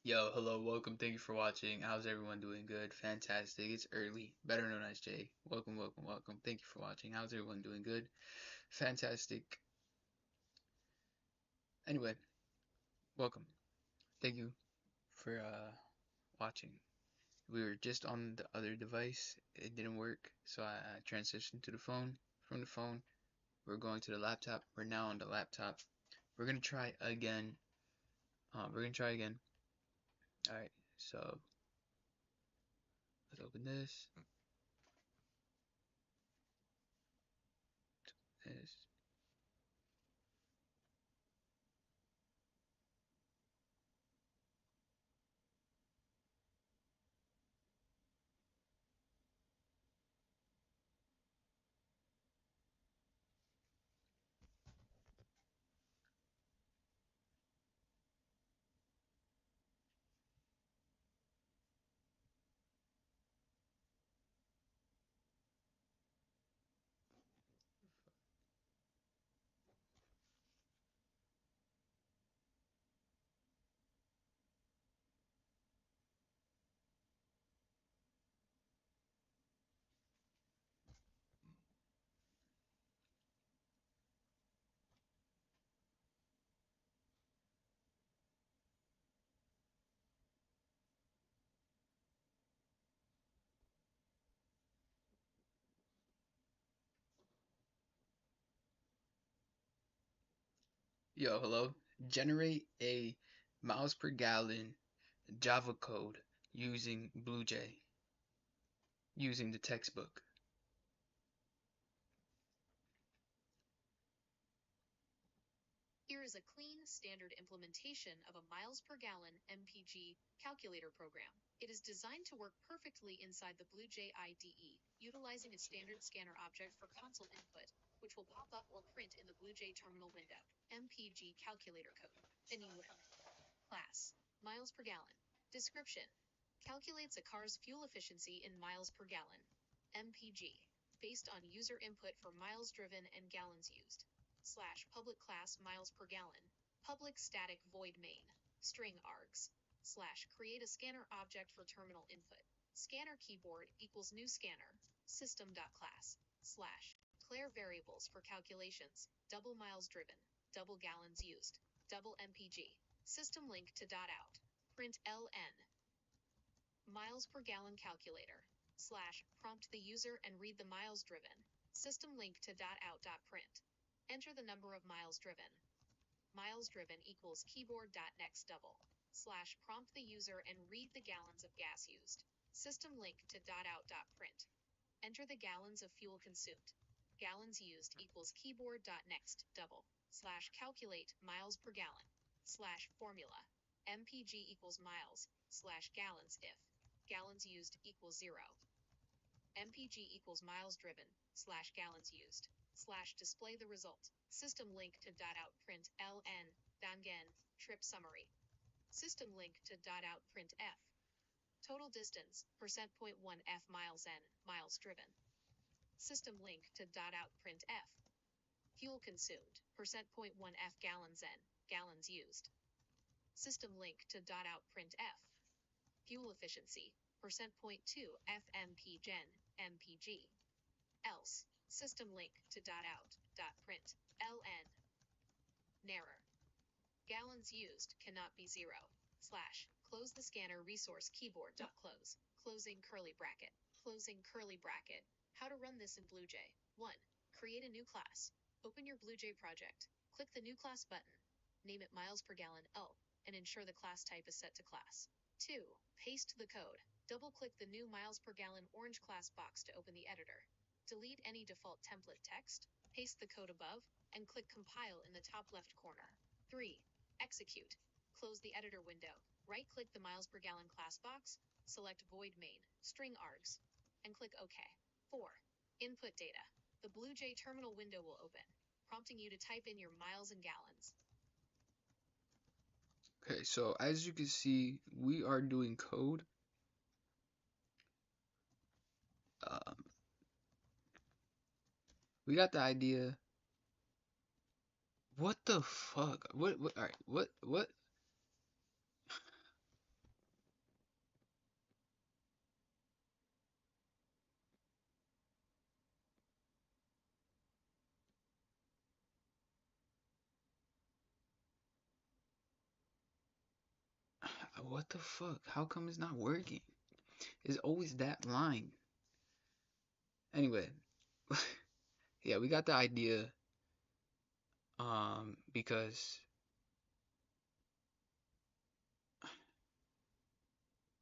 Yo, hello, welcome. Thank you for watching. How's everyone doing? Good, fantastic. It's early, better known as Jay. Welcome, welcome, welcome. Thank you for watching. How's everyone doing? Good, fantastic. Anyway, welcome. Thank you for watching. We were just on the other device. It didn't work, so I transitioned to the phone. From the phone, we're going to the laptop. We're now on the laptop. We're gonna try again. We're gonna try again. All right. So let's open this. This. Yo, hello. Generate a miles per gallon Java code using BlueJ, using the textbook. Here is a clean, standard implementation of a miles per gallon MPG calculator program. It is designed to work perfectly inside the BlueJ IDE, utilizing a standard scanner object for console input, which will pop up or print in the BlueJ terminal window. MPG calculator code. Anywhere. Class. Miles per gallon. Description. Calculates a car's fuel efficiency in miles per gallon. MPG. Based on user input for miles driven and gallons used. Slash public class miles per gallon. Public static void main. String args. Slash create a scanner object for terminal input. Scanner keyboard equals new scanner. System.class. Slash. Declare variables for calculations. Double miles driven. Double gallons used. Double MPG. System link to dot out. Print ln. Miles per gallon calculator. Slash prompt the user and read the miles driven. System link to dot out dot print. Enter the number of miles driven. Miles driven equals keyboard dot next double. Slash prompt the user and read the gallons of gas used. System link to dot out dot print. Enter the gallons of fuel consumed. Gallons used equals keyboard dot next double. Slash calculate miles per gallon. Slash formula. MPG equals miles slash gallons if gallons used equals 0. MPG equals miles driven slash gallons used slash display the result. System link to dot out print ln dangen trip summary. System link to dot out print f. Total distance %.1 f miles n miles driven. System link to dot out print f. Fuel consumed %.1 f gallons n gallons used. System link to dot out print f. Fuel efficiency %.2 FMP gen MPG. Else system link to dot out dot print ln. Narrer. Gallons used cannot be 0. Slash close the scanner resource keyboard dot close. Closing curly bracket. Closing curly bracket. How to run this in BlueJ. 1. Create a new class. Open your BlueJ project. Click the new class button. Name it miles per gallon L and ensure the class type is set to class. 2. Paste the code. Double-click the new miles per gallon orange class box to open the editor. Delete any default template text. Paste the code above and click compile in the top left corner. 3. Execute. Close the editor window. Right-click the miles per gallon class box, select void main, string args, and click OK. 4. Input data. The BlueJ terminal window will open, prompting you to type in your miles and gallons. Okay, so as you can see, we are doing code. Um, we got the idea. What the fuck? What? All right. What? What the fuck? How come it's not working? It's always that line. Anyway, yeah, we got the idea because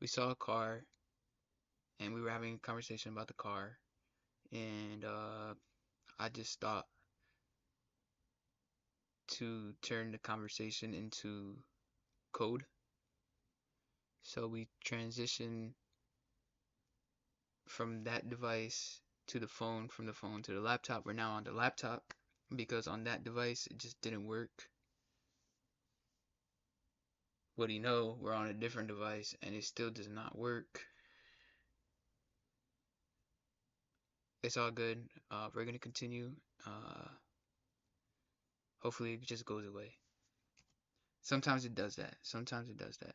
we saw a car and we were having a conversation about the car, and I just thought to turn the conversation into code. So we transition from that device to the phone, from the phone to the laptop. We're now on the laptop because on that device it just didn't work. What do you know? We're on a different device and it still does not work. It's all good. We're gonna continue. Uh, Hopefully it just goes away. Sometimes it does that. Sometimes it does that.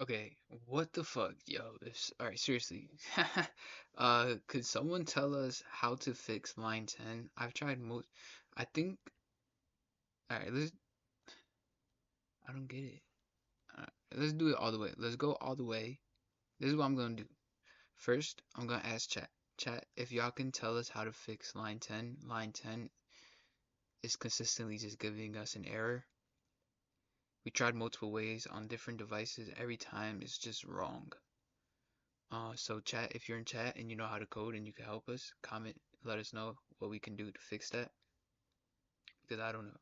Okay, what the fuck, yo? This, all right, seriously. Could someone tell us how to fix line 10? I've tried most. I think. All right, I don't get it. Let's do it all the way. Let's go all the way. This is what I'm gonna do. First, I'm gonna ask chat. Chat, if y'all can tell us how to fix line 10. Line 10 is consistently just giving us an error. We tried multiple ways on different devices. Every time it's just wrong. So chat, if you're in chat and you know how to code and you can help us, comment, let us know what we can do to fix that. Because I don't know.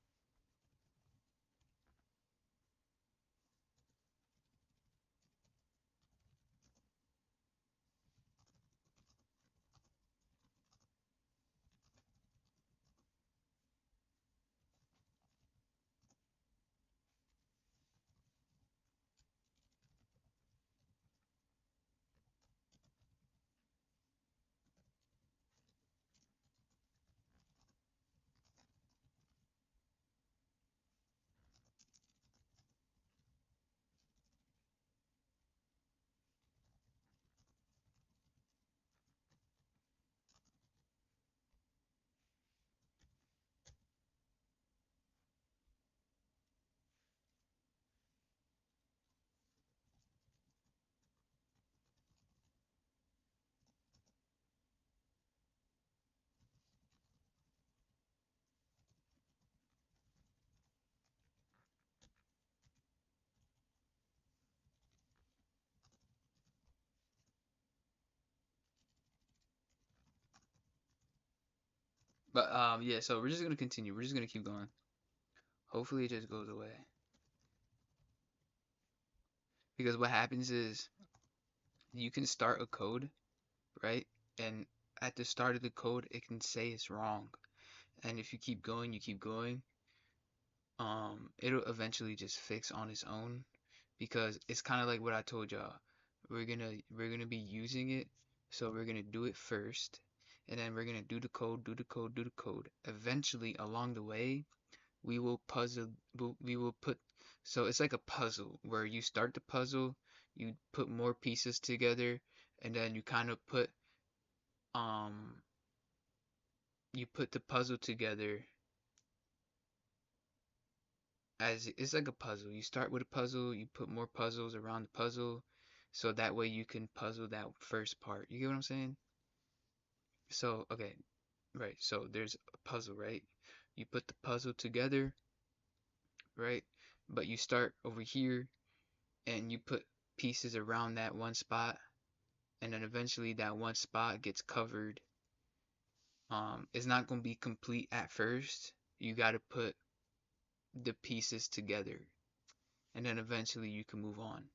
But yeah, so we're just gonna continue. We're just gonna keep going. Hopefully it just goes away. Because what happens is you can start a code, right? And at the start of the code, it can say it's wrong. And if you keep going, it'll eventually just fix on its own because it's kind of like what I told y'all. We're gonna be using it, so we're gonna do it first, and then we're gonna do the code, do the code, do the code. Eventually, along the way, we will put. So it's like a puzzle where you start the puzzle, you put more pieces together, and then you kind of um put the puzzle together as it's like a puzzle. You start with a puzzle, you put more puzzles around the puzzle, so that way you can puzzle that first part. You get what I'm saying? So, okay, right. So there's a puzzle, right? You put the puzzle together, right? But you start over here and you put pieces around that one spot, and then eventually that one spot gets covered. It's not going to be complete at first. You got to put the pieces together, and then eventually you can move on.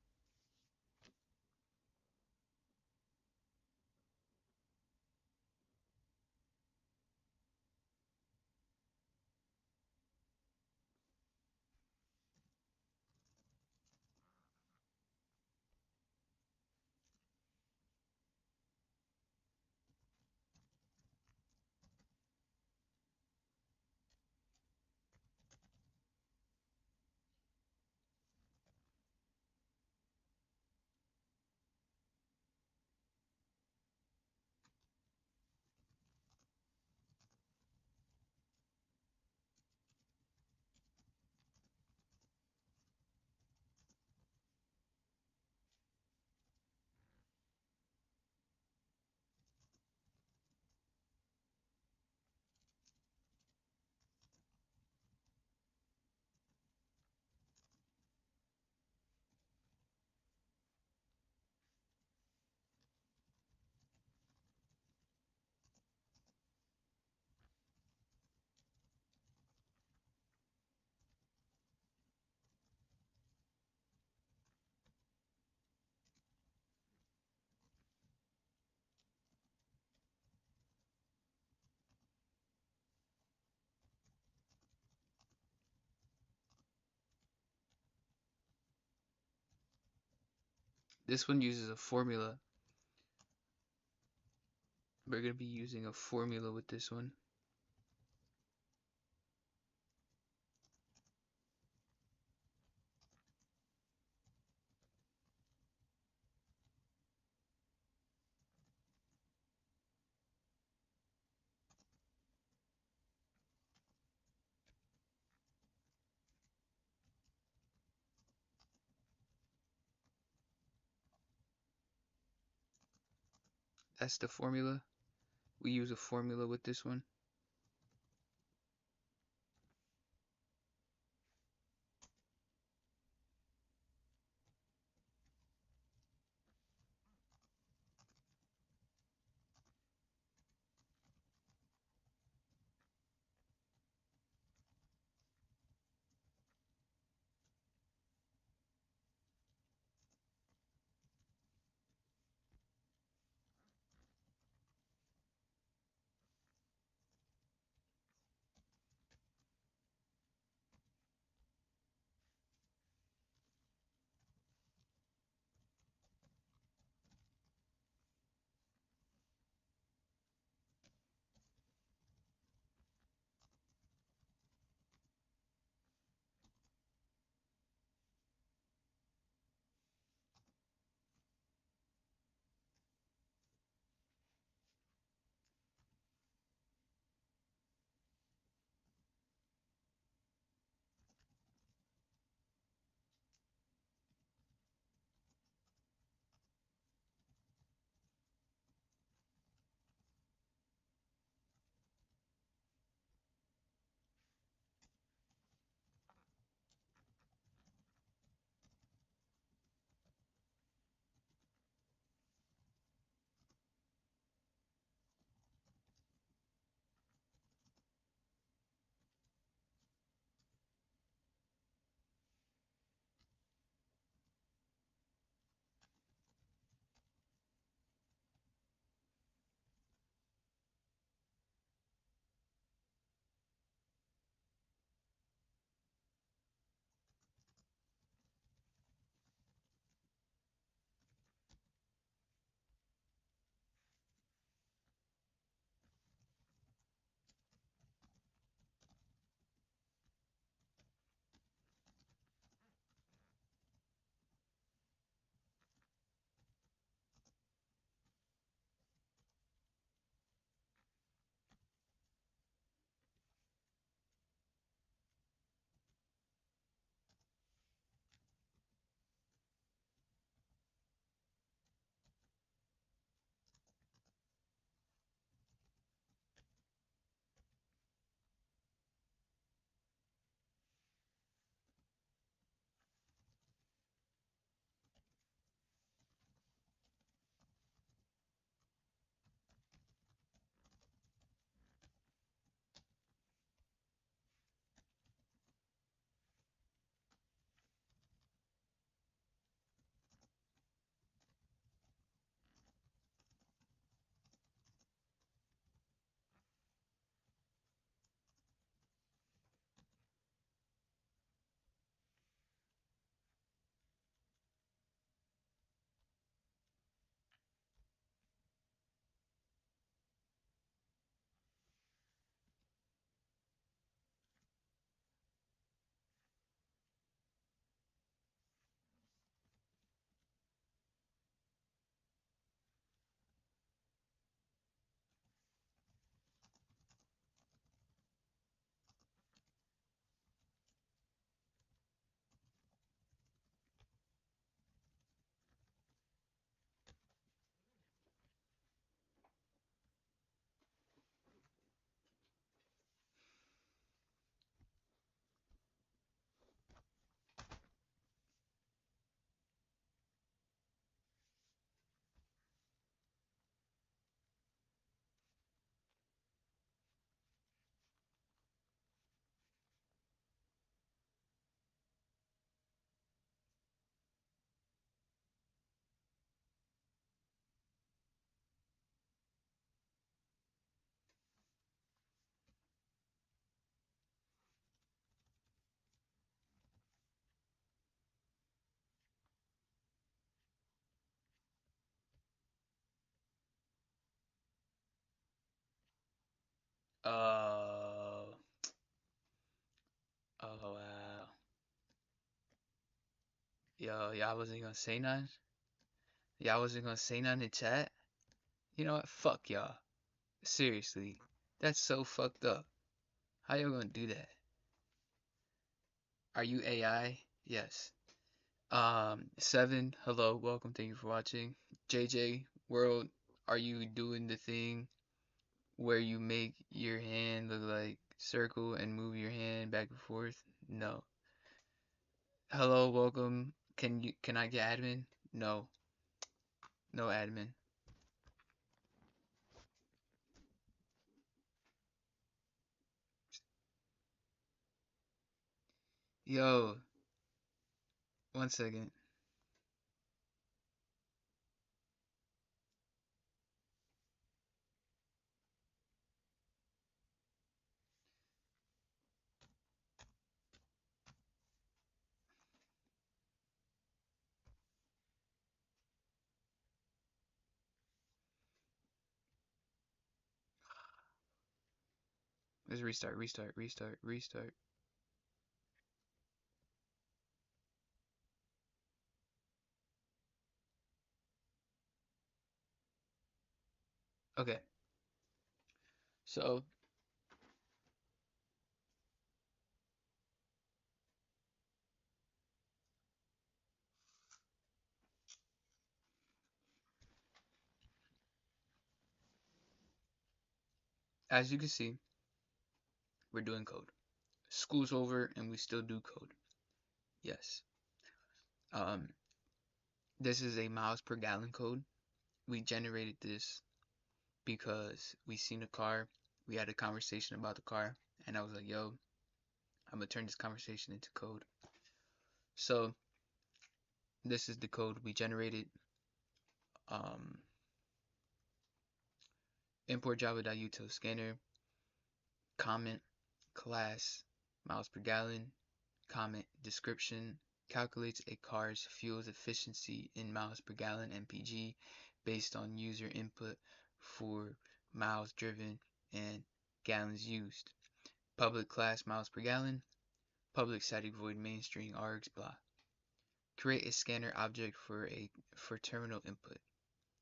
This one uses a formula. We're going to be using a formula with this one. That's the formula. We use a formula with this one. Uh, oh wow. Yo, y'all wasn't gonna say nothing? Y'all wasn't gonna say nothing in chat? You know what? Fuck y'all. Seriously. That's so fucked up. How y'all gonna do that? Are you AI? Yes. Seven, hello, welcome, thank you for watching. JJ World, are you doing the thing where you make your hand look like circle and move your hand back and forth? No. Hello, welcome. Can I get admin? No. No admin. Yo, 1 second. Let's restart, restart, restart, restart. Okay, so as you can see, we're doing code. School's over and we still do code. Yes. Um, this is a miles per gallon code. We generated this because we seen a car. We had a conversation about the car, and I was like, "Yo, I'm gonna turn this conversation into code." So this is the code we generated. Um, import java.util scanner, comment, class, miles per gallon, comment, description, calculates a car's fuel efficiency in miles per gallon MPG based on user input for miles driven and gallons used. Public class miles per gallon, public static void mainstream args blah. Create a scanner object for terminal input.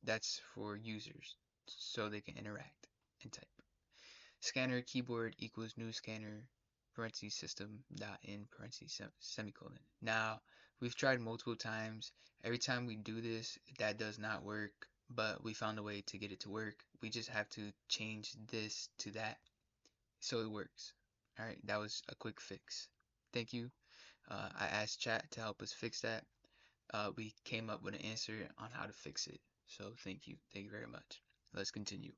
That's for users so they can interact and type. Scanner keyboard equals new scanner parentheses system dot in parentheses semicolon. Now we've tried multiple times. Every time we do this, that does not work, but we found a way to get it to work. We just have to change this to that so it works. All right, that was a quick fix. Thank you. I asked chat to help us fix that. We came up with an answer on how to fix it. So thank you. Thank you very much. Let's continue.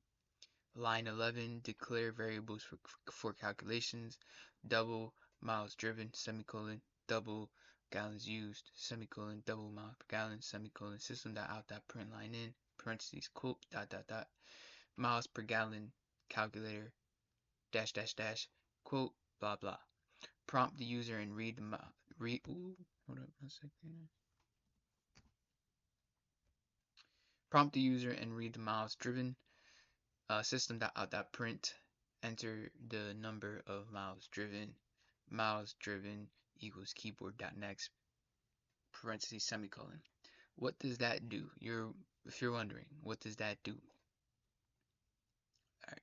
Line 11, declare variables for calculations. Double miles driven, semicolon, double gallons used, semicolon, double miles per gallon, semicolon, system.out.println line in, parentheses, quote, dot, dot, dot, miles per gallon, calculator, dash, dash, dash, quote, blah, blah. Prompt the user and read the hold up 1 second. Prompt the user and read the miles driven. System.out.print. Enter the number of miles driven. Miles driven equals keyboard.next parentheses semicolon. What does that do? If you're wondering, what does that do? All right,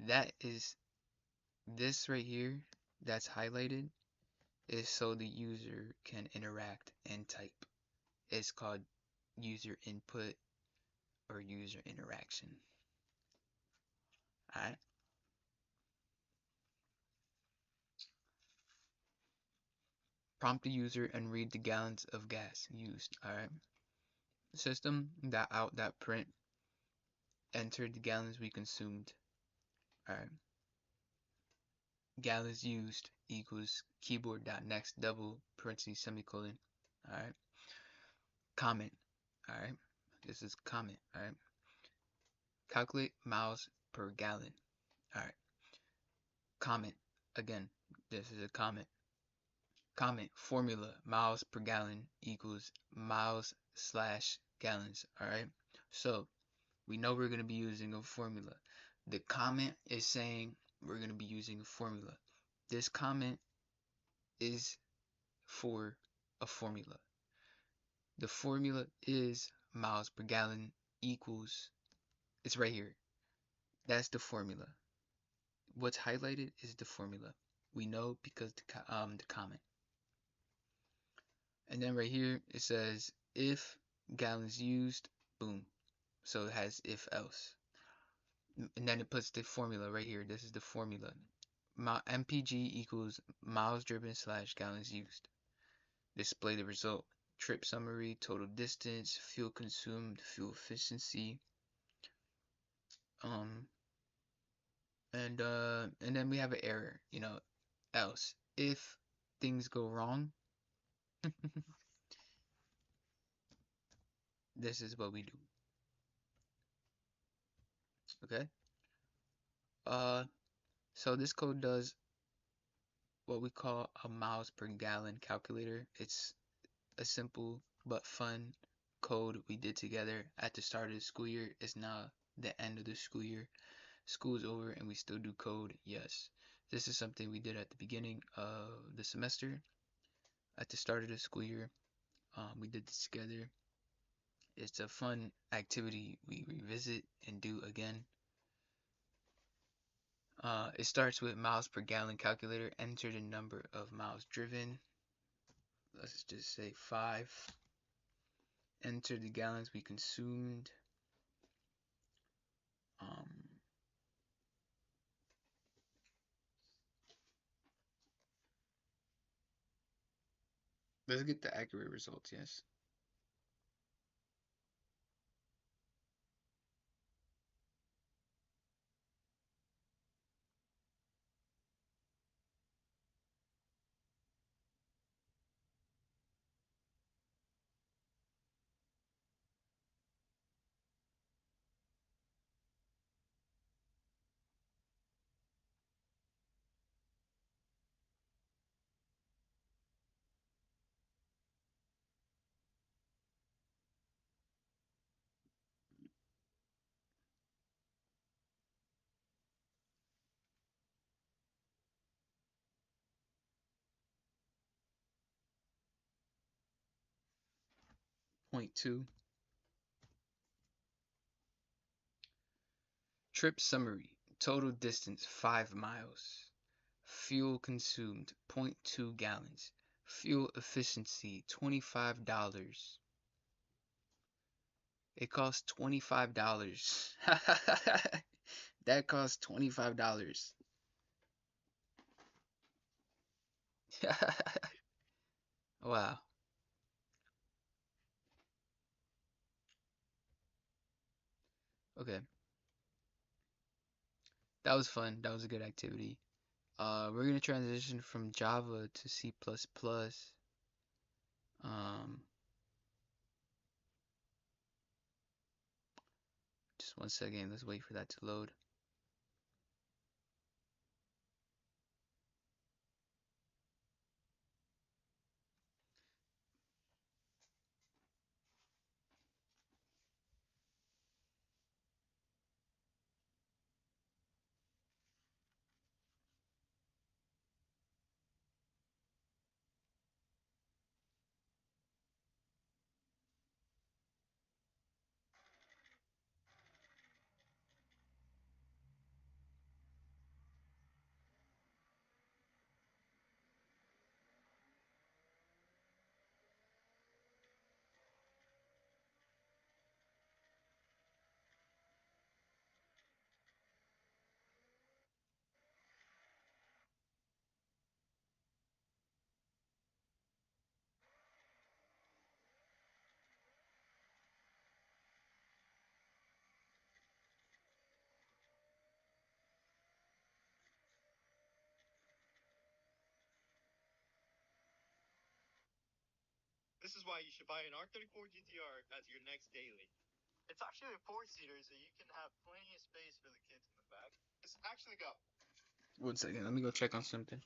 that is this right here that's highlighted is so the user can interact and type. It's called user input or user interaction. All right. Prompt the user and read the gallons of gas used. All right. System.out.print. Enter the gallons we consumed. All right. Gallons used equals keyboard.next double parentheses semicolon. All right. Comment. All right. This is comment. All right. Calculate miles per gallon. All right. Comment. Again, this is a comment. Comment formula miles per gallon equals miles slash gallons. All right. So we know we're going to be using a formula. The comment is saying we're going to be using a formula. This comment is for a formula. The formula is miles per gallon equals, it's right here. That's the formula. What's highlighted is the formula. We know because the comment. And then right here it says if gallons used, boom. So it has if else. And then it puts the formula right here. This is the formula. MPG equals miles driven / gallons used. Display the result. Trip summary, total distance, fuel consumed, fuel efficiency. And then we have an error, else. If things go wrong, this is what we do. Okay? So this code does what we call a miles per gallon calculator. It's a simple but fun code we did together at the start of the school year. It's now the end of the school year. School's over and we still do code. Yes. This is something we did at the beginning of the semester. At the start of the school year, we did this together. It's a fun activity we revisit and do again. It starts with miles per gallon calculator. Enter the number of miles driven. Let's just say 5. Enter the gallons we consumed. Let's get the accurate results, yes. Point 2. Trip summary. Total distance 5 miles. Fuel consumed 0.2 gallons. Fuel efficiency $25. It costs $25. That costs $25. Wow. Okay. That was fun. That was a good activity. We're gonna transition from Java to C++. Um, just 1 second. Let's wait for that to load. This is why you should buy an R34 GTR as your next daily. It's actually a 4-seater, so you can have plenty of space for the kids in the back. It's actually got 1 second. Let me go check on something.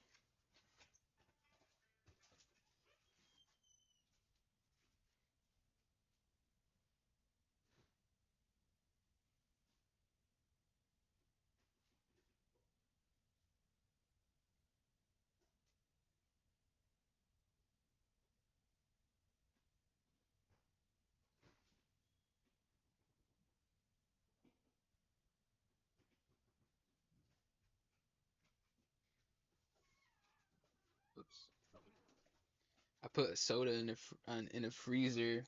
put a soda in a freezer,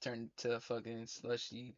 turned to a fucking slushy.